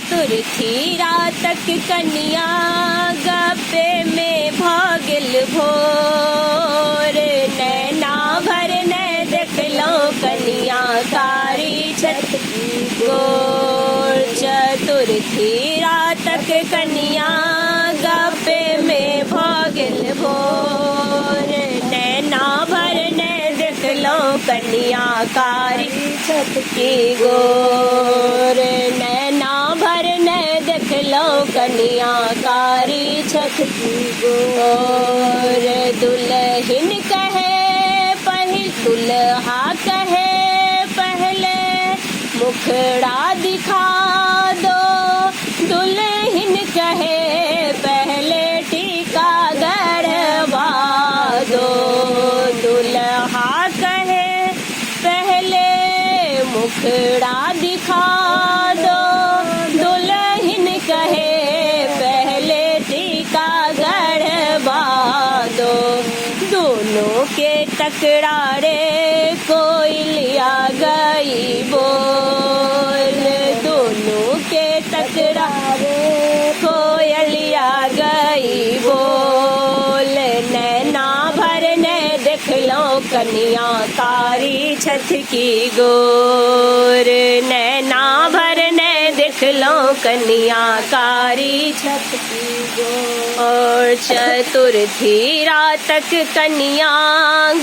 तुरथी रातक कन्या गप्पे में भागिल भोर नैना भर ने देखलो कन्या कारी छत गोर चतुर्थी रातक कन्या गप्पे में भागिल भोर नैना भर ने देखलो कन्या कारी छत की गोर नैना भर ने देखलो कन्या कारी छत की गोर दुल्हन कहे पहले दुल्हा कहे पहले मुखड़ा दिखा दो दुल्हन कहे पहले टीका गढ़वा दो दुल्हा कहे पहले मुखड़ा दिखा दो दुल्हन कहे पहले टीका गढ़वा दो दोनों के टकरारे कोयलिया गई बोल दोनों के टकरारे कोयलिया गई बोल नैना भर ने देखलो कन्या कारी छत की गोर नैना भर ने देखलो कन्या कारी छत की गोर और चतुर्थी रातक कन्या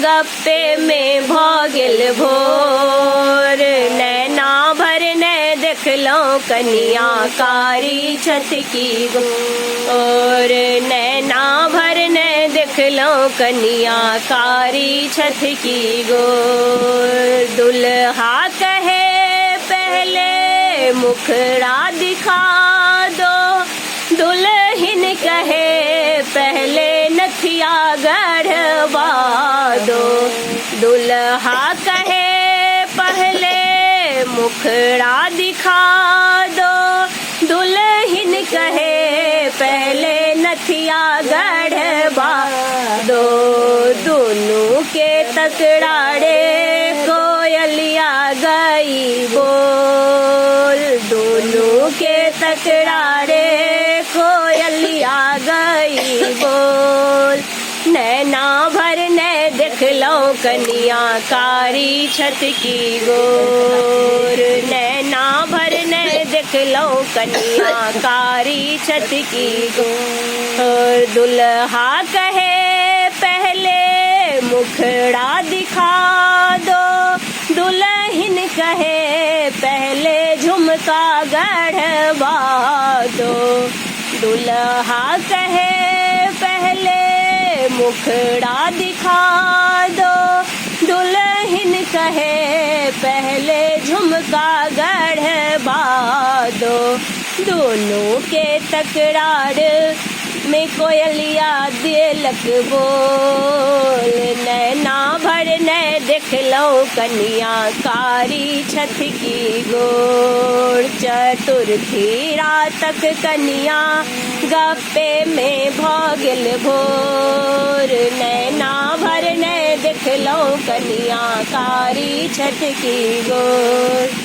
गप्पे में भागिल भोर नैना भर ने देखलो कन्या कारी छत की गोर नैना भर ने देखलो कन्या कारी छत की गोर दुल्हा कहे पहले मुखड़ा दिखा दो दुल्हन कहे पहले नथिया गढ़वा दो दुल्हा कहे पहले मुखड़ा दिखा दो दुल्हन कहे पहले नथिया गढ़वा दो दोनों के तकरारे कोयलिया गई बोल दोनों के तकरारे कोयलिया गई बोल नैना भर ने देखलो कन्या कारी छत की गोर नैना भर ने देखलो कन्या कारी छत की गोर दुल्हा कहे पहले मुखड़ा दिखा दो दुल्हन कहे पहले झुमका गढ़वा दो दुल्हा कहे पहले मुखड़ा दिखा दो दुल्हन कहे पहले झुमका गढ़वा दो दोनों के तकरार में कोयलिया दिलक बोल नैना भर ने देखलो कन्या कारी छत की गोर चतुर्थी रातक कन्या गप्पे में भागिल भोर नैना भर ने देखलो कन्या कारी छत की गोर।